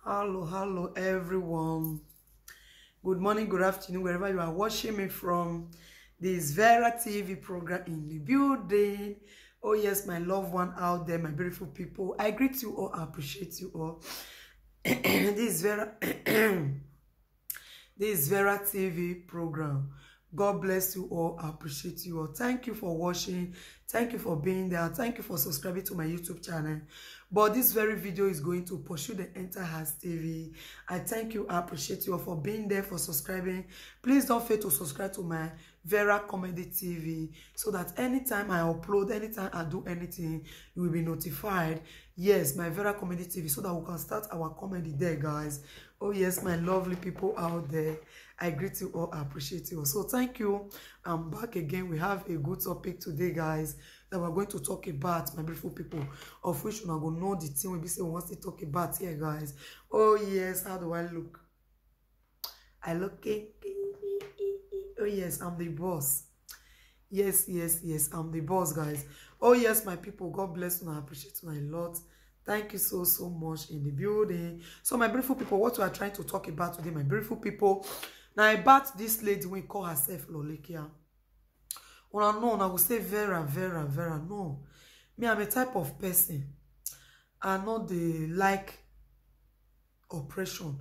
Hello, everyone. Good morning, good afternoon, wherever you are watching me from. This Vera TV program in the building. Oh, yes, my loved one out there, my beautiful people. I greet you all, I appreciate you all. This Vera, this Vera TV program. God bless you all. I appreciate you all. Thank you for watching. Thank you for being there. Thank you for subscribing to my YouTube channel. But this very video is going to pursue the Enter Hearts TV. I thank you. I appreciate you all for being there, for subscribing. Please don't fail to subscribe to my Vera Comedy TV so that anytime I upload, anytime I do anything, you will be notified. Yes, my Vera Comedy TV, so that we can start our comedy there, guys. Oh yes, my lovely people out there. I greet you all. I appreciate you all. So thank you. I'm back again. We have a good topic today, guys, that we're going to talk about, my beautiful people, of which we're going to know the thing we be saying we want to talk about here, guys. Oh yes, how do I look? I look. Oh yes, I'm the boss. Yes, I'm the boss, guys. Oh yes, my people, God bless you and I appreciate you a lot. Thank you so much in the building. So my beautiful people, what we are trying to talk about today, my beautiful people, now about this lady we call herself Lolekia. Well, no, I will say Vera, no. Me, I'm a type of person. I know they like oppression.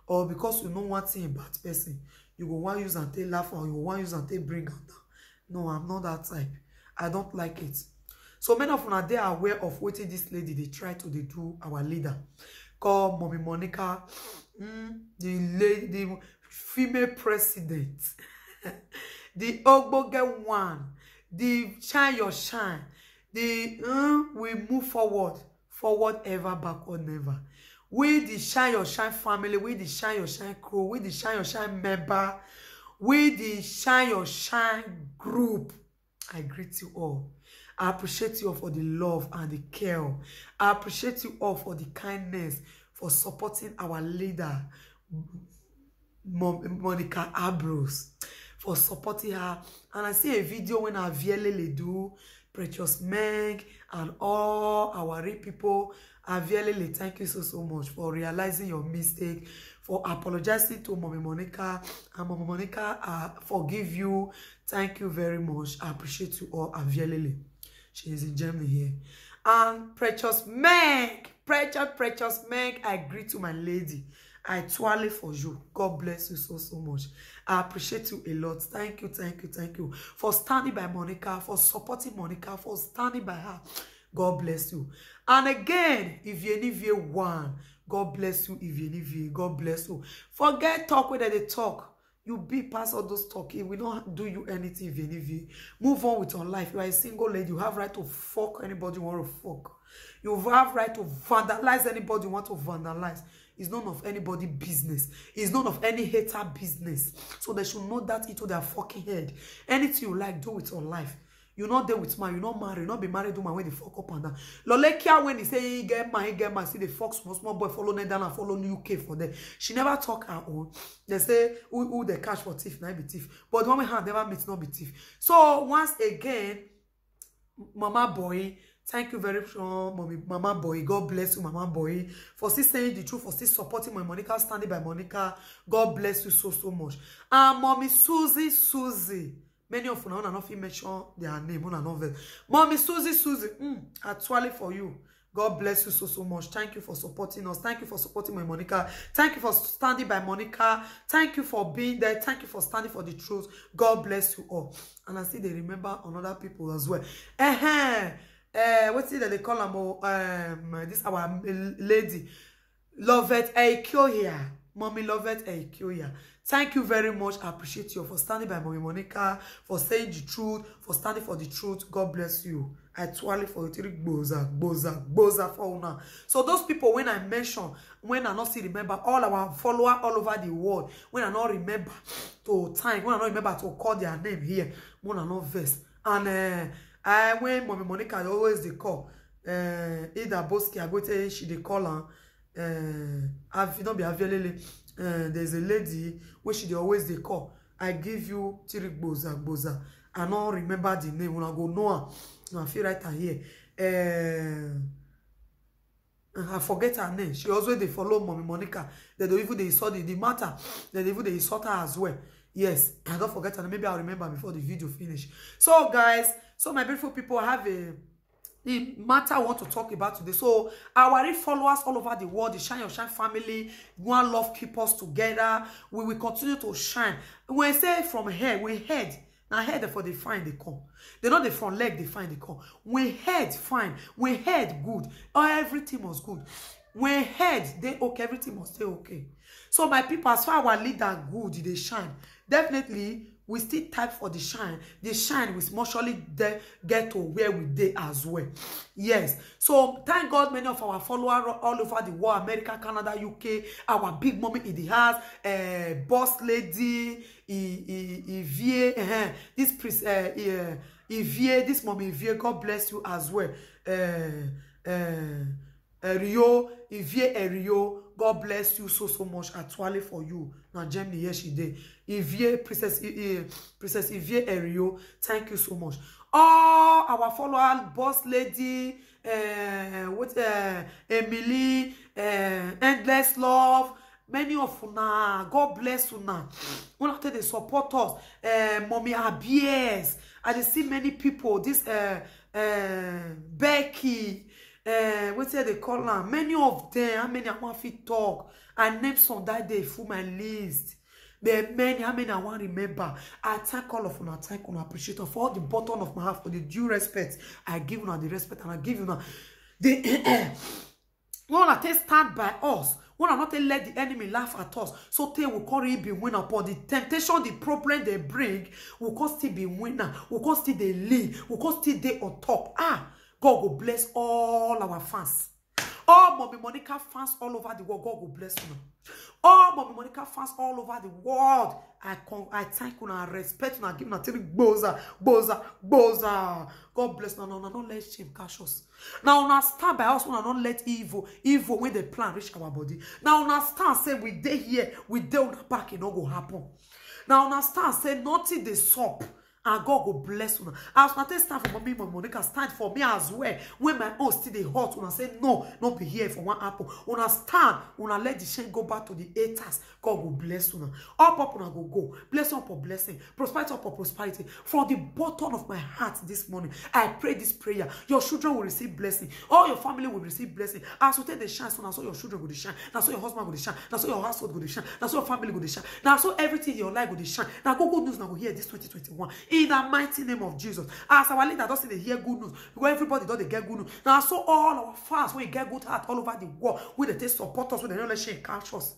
Or because you know one thing about person, you go one use and take laugh or you go one use and take bring down. No, I'm not that type. I don't like it. So many of them, they are aware of what this lady they try to do our leader called Mommy Monica, the female president, the Ogboge one, the shine your shine, the we move forward ever, backward never. We the shine your shine family, we the shine your shine crew, we the shine your shine member, we the shine your shine group. I greet you all. I appreciate you all for the love and the care. I appreciate you all for the kindness, for supporting our leader, Monica Ambrose, for supporting her. And I see a video when Avielele do, Precious Meg, and all our real people. Avielele, thank you so much for realizing your mistake, for apologizing to Mommy Monica. And Mommy Monica, forgive you. Thank you very much. I appreciate you all, Avielele. She is in Germany here. And Precious Meg, Precious Meg, I greet you, my lady. I twirl for you. God bless you so much. I appreciate you a lot. Thank you for standing by Monica, for supporting Monica, for standing by her. God bless you. And again, if you need one, God bless you. If you need, God bless you. Forget talk whether they talk. You be past all those talking. We don't do you anything, VNV. Move on with your life. You are a single lady. You have right to fuck anybody you want to fuck. You have right to vandalize anybody you want to vandalize. It's none of anybody business. It's none of any hater business. So they should know that into their fucking head. Anything you like, do with your life. You're not there with man. You're not married. You're not be married to man when they fuck up and down. Lolekia, when he say he get man, see the fuck small boy follow down and follow UK for them. She never talk her own. They say who they catch for thief, not be thief. But the one we have never meet, not be thief. So once again, Mama Boy, thank you very much, Mama Boy. God bless you, Mama Boy, for still saying the truth, for still supporting my Monica, standing by Monica. God bless you so much. And Mommy Susie. Many of you are not mention their name. Mommy Susie. Actually for you. God bless you so much. Thank you for supporting us. Thank you for supporting my Monica. Thank you for standing by Monica. Thank you for being there. Thank you for standing for the truth. God bless you all. And I see they remember on other people as well. What's it that they call them? This our lady, Lovette Aikioya. Mommy Lovette Aikioya. Thank you very much. I appreciate you for standing by Mommy Monica, for saying the truth, for standing for the truth. God bless you. I twirl for you. Boza for una. So those people, when I mention, when I not see remember, all our followers all over the world, when I not remember to time, when I not remember to call their name here, when I not verse. And when Mommy Monica always they call, Ida Boski, I go tell she they call her. I've not be available. There's a lady where she always they call. I give you Tirik Boza. I don't remember the name. When I go Noah, I feel right here. I forget her name. She also they follow Mommy Monica. They don't even they saw the matter. They even they insult her as well. Yes, I don't forget her name. Maybe I'll remember before the video finish. So guys, so my beautiful people, I have the matter I want to talk about today. So our followers all over the world, the Shine Your Shine family, one love keep us together. We will continue to shine. When I say from here, we head. Now head for they find they come. They not the front leg they find they come. When head fine, when head good, or everything was good. When head they okay, everything must stay okay. So my people, as far as our leader good, they shine. Definitely, we still type for the shine. The shine will most surely get to where we did as well. Yes. So thank God, many of our followers all over the world, America, Canada, UK, our big mommy in the house, boss lady, Ivie, Ivie, this mommy Ivie, God bless you as well. Rio, Ivie Rio, God bless you so much. Actually for you. Now Germany, yes, she did. Ivie, Princess Ivie Rio, thank you so much. All our followers, boss lady, Emily, endless love. Many of you now, God bless you now. When after they support us, Mommy Abies, I see many people. This Becky, what say they call her? Many of them. How many I want to talk? I named some that day for my list. There are many. How many I want to remember? I thank all of you. I thank you. I appreciate you for all the bottom of my heart, for the due respect. I give you now the respect, and I give you now the. When they stand by us. We are not let the enemy laugh at us. So they will currently be winner. Upon the temptation, the problem they bring, we can still be winner. We can still they lead. We can still they on top. God will bless all our fans. All Mommy Monica fans all over the world, God will bless you. All Mommy Monica fans all over the world, I thank you and I respect you and I give you boza. God bless you. Now, don't let shame catch us. Now, stand by us. Now, don't let evil when they plan reach our body. Now, stand say we dey here, we dey on the back, it not go happen. Now, stand say nothing they stop. And God will bless you. As I stand for me, Monica, stand for me as well. When my own still they hot, when I say no, not be here for one apple. When I stand, when I let the shame go back to the haters, God will bless you. Up when I go. Blessing up for blessing. Prosperity up for prosperity. From the bottom of my heart this morning, I pray this prayer. Your children will receive blessing. All your family will receive blessing. As you take the chance, now so your children will shine. Now so your husband will shine. Now so your household will shine. Now so your family will shine. Now so everything in your life will shine. Now go good news now go hear this 2021. In the mighty name of Jesus. As our leader doesn't hear good news, because everybody does they get good news. Now, so all our fans, when you get good heart all over the world, when they take support us, when they don't let shame catch us.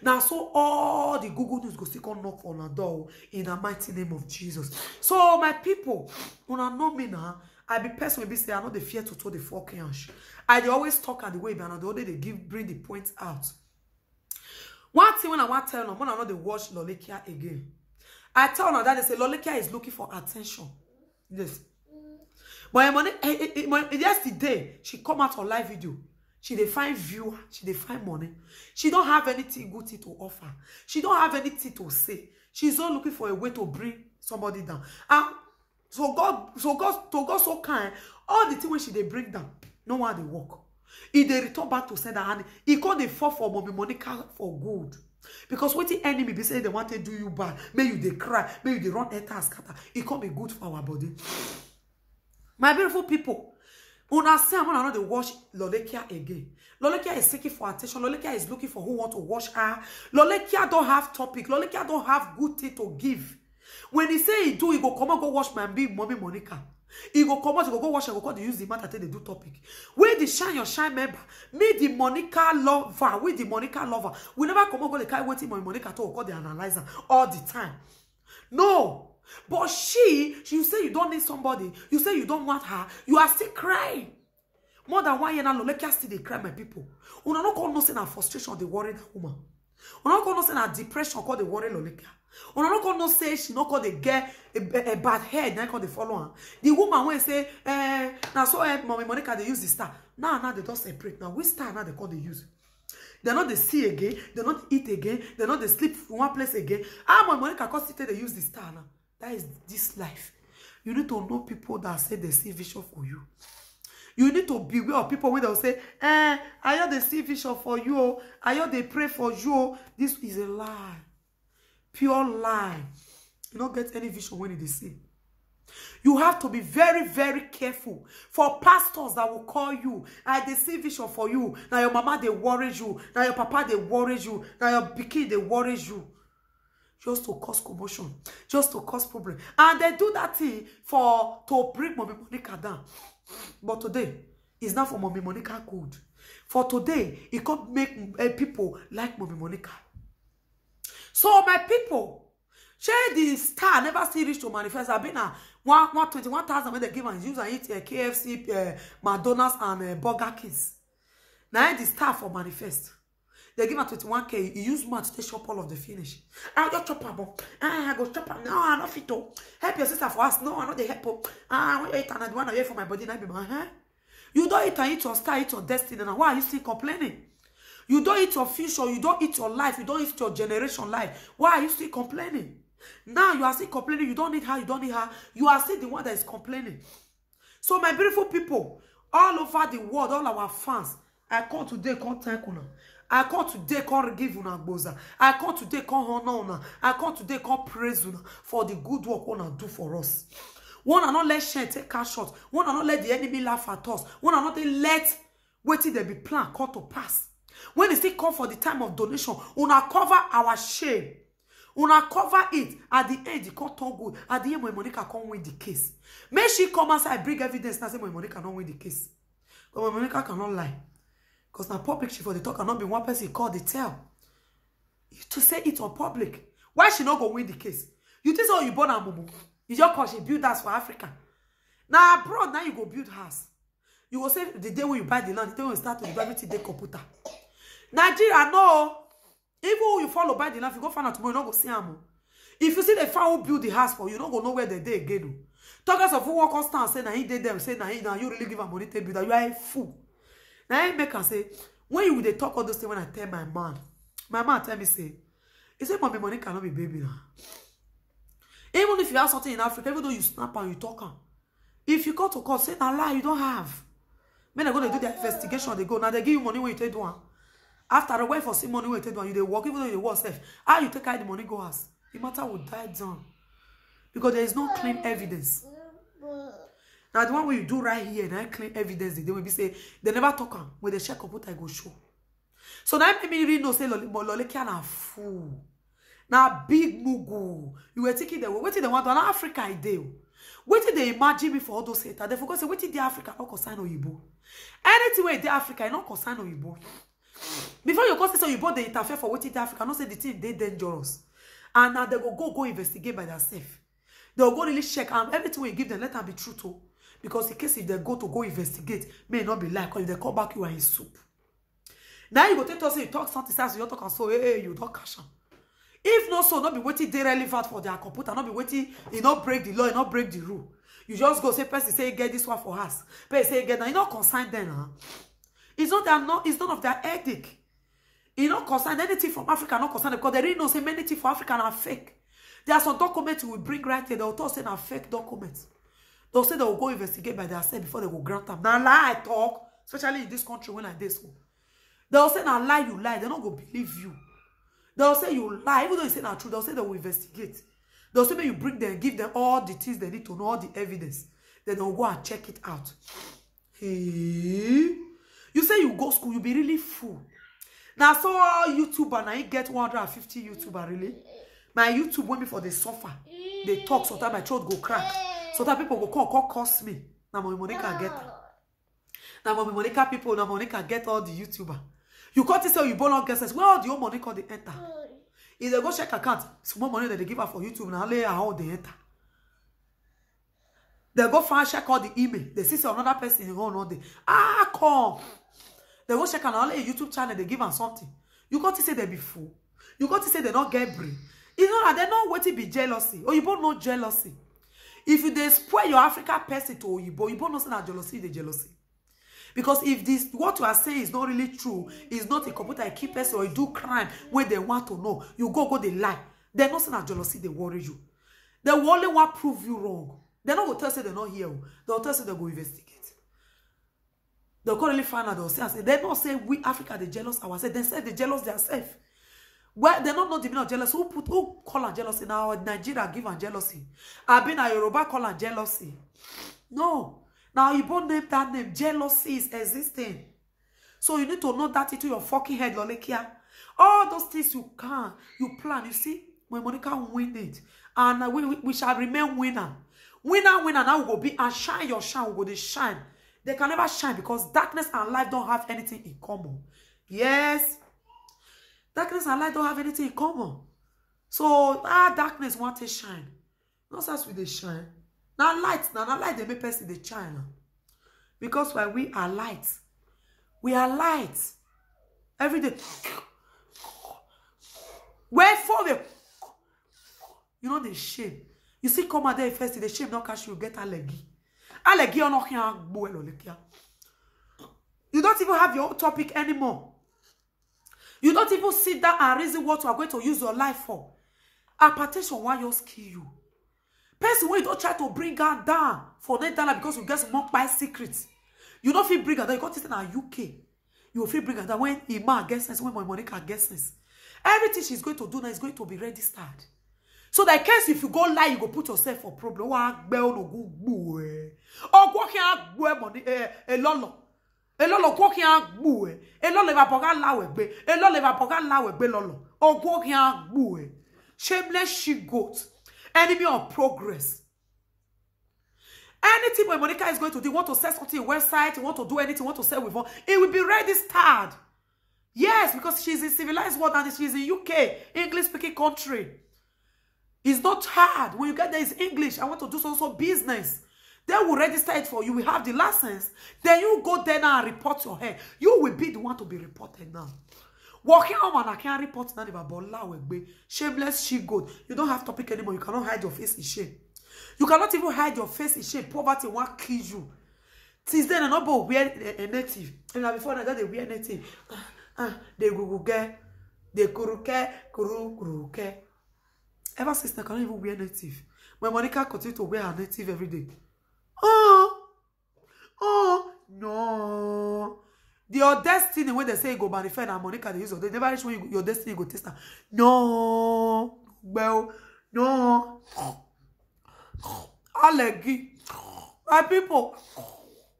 Now, so all the good news go still come knock on our door in the mighty name of Jesus. So, my people, when I know me now, I be person will be say I know the fear to throw the fucking ash. I they always talk at the way, but the other they bring the points out. One thing when I want to tell them, when I know they watch Lolekia again. I tell her that they say Lolekia is looking for attention. Yes. But yesterday, she come out on live video. She dey find viewer. She dey find money. She don't have anything good to offer. She don't have anything to say. She's all looking for a way to bring somebody down. So God so kind. All the things when she dey bring down, no one they work. If they return back to send her hand, he called the fall for Mommy Monica for good. Because what the enemy be saying they want to do you bad, may you they cry, may you they run enter scatter. It can't be good for our body. My beautiful people, when I say I'm not to watch Lolekia again. Lolekia is seeking for attention. Lolekia is looking for who want to watch her. Lolekia don't have topic. Lolekia don't have good thing to give. When he say he do, he go come and go watch my big Mommy Monica. He go come out, he go watch, and go call the use the matter till they do topic. Where the Shine Your Shine member, me the Monica lover, with the Monica lover. We never come out go the carry waiting my Monica to call the analyzer all the time. No. But you say you don't need somebody, you say you don't want her, you are still crying. More than 1 year now, Lolekia still they cry, my people. Una no call no say na frustration they worry that woman. Una no call no say na depression call the worry Lolekia. Una no call no say she no call the get a bad head, now call the follow her. The woman when say now so Mommy Monica they use the star. Now they don't separate. Now which star now they call they use? They're not they see again, they're not eat again, they're not they sleep in one place again. Mommy Monica cause they use the star now. That is this life. You need to know people that say they see vision for you. You need to beware of people when they'll say, I hear they see vision for you. I hear they pray for you. This is a lie. Pure lie. You don't get any vision when they see. You have to be very, very careful. For pastors that will call you, they see vision for you. Now your mama, they worry you. Now your papa, they worry you. Now your pikin, they worry you. Just to cause commotion. Just to cause problem. And they do that thing to bring Mommy Monica down. But today, it's not for Mommy Monica good. For today, it can't make people like Mommy Monica. So my people, share the star never see reach to manifest. I've been at 121,000 when they give and use and eat KFC, McDonald's and Burger Kings. Now the star for manifest. They give her 21K. You use money to take shop all of the finish. I just chop her. I go chop her. No, I'm not fit to help your sister for us. No, I'm not the help. I want to eat and I want to eat for my body. You don't eat and eat your star, eat your destiny. Now, why are you still complaining? You don't eat your future. You don't eat your life. You don't eat your generation life. Why are you still complaining? Now you are still complaining. You don't need her. You don't need her. You are still the one that is complaining. So, my beautiful people, all over the world, all our fans, I come today, come thank you. I come today, come give una gboza. I come today, come honor una. I come today, come praise una for the good work una do for us. One and not let share take cash shot. One and not let the enemy laugh at us. One and not let wait till there be plan come to pass. When it still come for the time of donation, una cover our shame. Una cover it. At the end, it can't turn good. At the end, when Monica can't win the case. May she come outside, bring evidence, and say when Monica don't win the case. But when Monica cannot lie. Because now public she for the talk cannot be one person called the tell. To say it on public. Why she not go win the case? You think so you born a mumu? You just cause she build house for Africa. Now abroad, now you go build house. You will say the day when you buy the land, the day when you start to buy everything, they computer. Nigeria, no. Even when you follow buy the land, if you go find out tomorrow, you don't go see them. If you see the fan who build the house for you, don't go know where they day again. Talkers of who walk on stand say, now he did them, say, now you really give a money to build that. You are a fool. Now I make her say, when you would talk all those things when I tell my man tell me, say, he said, Mommy Monica cannot be baby now. Even if you have something in Africa, even though you snap and you talk, if you go to court, say, now lie, you don't have. When they're going to do their investigation, they go, now they give you money when you take one. After a while for see money when you take one, you they work, even though you work safe. How you take out the money, go ask. The matter will die down. Because there is no clean evidence. Now, the one where you do right here, and I claim evidence, they will be say, they never talk on. When they check computer, I go show. So now, I really know, say, Lole can a fool. Now, big mugu. You were thinking they were waiting, they want on Africa, I do. Waiting, they imagine me for all those haters. They forgot, say, waiting, the Africa, not concern Oyibo. Anything where the Africa, not concern Oyibo. Before you go say, so you bought the interfere for waiting the Africa, not say the thing, they dangerous. And now they go investigate by themselves. They'll go really check, and everything we give them, let them be true too. Because in case if they go investigate, may not be like, because if they come back, you are in soup. Now you go take us, you talk something, you talk and so, hey, you don't cash them. If not so, not be waiting, they relevant for their computer, not be waiting, you not break the law, you not break the rule. You just go say, person say, get this one for us. Person say, get that. You not consign them, huh? It's none of their ethic. You not consign anything from Africa, not consign them, because they really know say many things for Africa are fake. There are some documents you will bring right here, they'll talk say are fake documents. They'll say they will go investigate by themselves before they will grant them. Now lie I talk, especially in this country when like this one. They'll say now lie you lie, they're not going to believe you. They'll say you lie, even though you say not true, they'll say they will investigate. They'll say when you bring them, give them all the things they need to know, all the evidence. Then they'll go and check it out. Hey. You say you go school, you be really fool. Now so YouTuber, now you get 150 YouTuber really. My YouTube went me for the suffer. They talk, sometimes my throat go crack. Sometimes people go call curse me. Now Mommy Monica get that. Now Mommy Monica people, now Monica get all the YouTuber. You can't say you born on guesses. Where all the old money call they enter? If they go check account, small money that they give her for YouTube, now lay how they enter. They go find check all the email. They see another person in all day. Ah, come. They go check on a YouTube channel, they give them something. You got to say they be fool. You got to say they don't get brain. It's not that they don't want to be jealousy. Or you both know jealousy. If you they spoil your African person to Oyibo, you both know that jealousy is jealousy. Because if this what you are saying is not really true, it's not a computer, a key person, or you do crime where they want to know, you go they lie. They're not saying that jealousy, they worry you. They will only want to prove you wrong. They're not going to tell you they're not here. They'll tell you they go investigate. They'll currently find out, they'll say, they don't say we Africa, they jealous ourselves. They say they jealous themselves. Well, they don't know the meaning of jealousy. Who call her jealousy? Now Nigeria give her jealousy. I've been a Yoruba call her jealousy. No. Now you both name that name. Jealousy is existing. So you need to know that into your fucking head, Lolekia. All those things you can, you plan. You see, when Monica win it, and we shall remain winner. Winner, now we will be and shine your shine. We will shine. They can never shine because darkness and light don't have anything in common. Yes. Darkness and light don't have anything in common. So, darkness want to shine. Not as we they shine. Now light they make person they shine. Because when we are light, every day. Wherefore we, you know the shame. You see, come out there first, the shame not catch you, get allergy. Allergy or not here. You don't even have your own topic anymore. You don't even sit down and reason what you are going to use your life for. Hypertension, why you kill you? Person when you don't try to bring her down for $9 because you get some more by secrets. You don't feel bring her down. You got this in UK. You will feel bring her down when Ima gets sense, when Monica gets sense. Everything she's going to do now is going to be registered. So that in case if you go lie, you go put yourself for problem. Elolo kwa ki an gbu e. Elolo va poga lawe gbe. Elolo va poga lawe gbe lolo. Ogwo ki an gbu e. Shameless she-goat. Enemy of progress. Anything when Monica is going to do, want to sell something on website, want to do anything, want to sell with her, it will be registered. Yes, because she's in civilized world and she's in UK, English-speaking country. It's not hard. When you get there, it's English. I want to do so business. They will register it for you. We have the license. Then you go there now and report your hair. You will be the one to be reported now. Walking on I can't report now about shameless she-goat. You don't have topic anymore. You cannot hide your face in shame. You cannot even hide your face in shame. Poverty won't kill you. Since then, I'm not wear a native. And before that, they wear native. They guguge, they kuruke. Ever since I cannot even wear native. When Monica continues to wear her native every day. No. Your destiny, when they say you go manifest and Monica, they use they never reach when your destiny go test her. No. Well, no. Allergy. My people.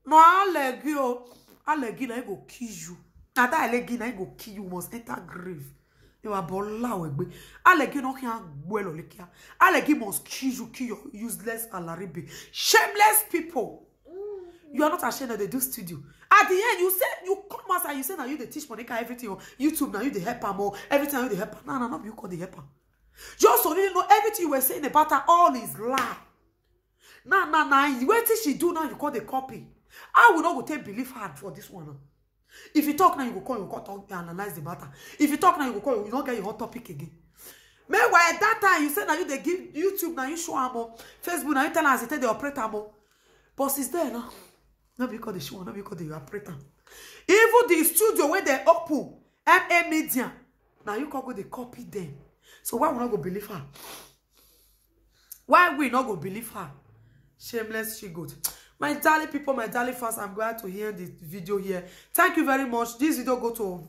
No allergy. Allergy, now go kill you. Now that allergy, now go kill you. Must enter grave. You are bola wegbe. Allergy no can well olekia. Allergy must kill your useless alaribe. Shameless people. You are not ashamed that they do studio. At the end, you say you come out and you say now you they teach Monica everything on YouTube, now you the help her more, everything now you the help her. No, you call the help her. Just so you know everything you were saying about her, all is lie. Nah. What did she do now? You call the copy. I will not go take belief hard for this one. If you talk now, you go call, talk and analyze the matter. If you talk now, you go call, you don't get your hot topic again. Meanwhile, at that time, you say now you they give YouTube, now you show her more. Facebook, now you tell us they tell the operator more. But it's there now. Not because they show, not because they operator. Even the studio where they open, MA Media, now you can go they copy them. So why we not go believe her? Why we not go believe her? Shameless she-goat. My darling people, my darling fans, I'm glad to hear this video here. Thank you very much. This video go to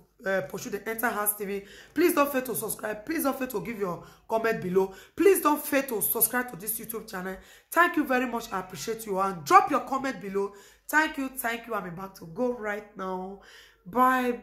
pursue the Enter Hearts TV. Please don't fail to subscribe. Please don't fail to give your comment below. Please don't fail to subscribe to this YouTube channel. Thank you very much. I appreciate you. And drop your comment below. Thank you. I'm about to go right now. Bye.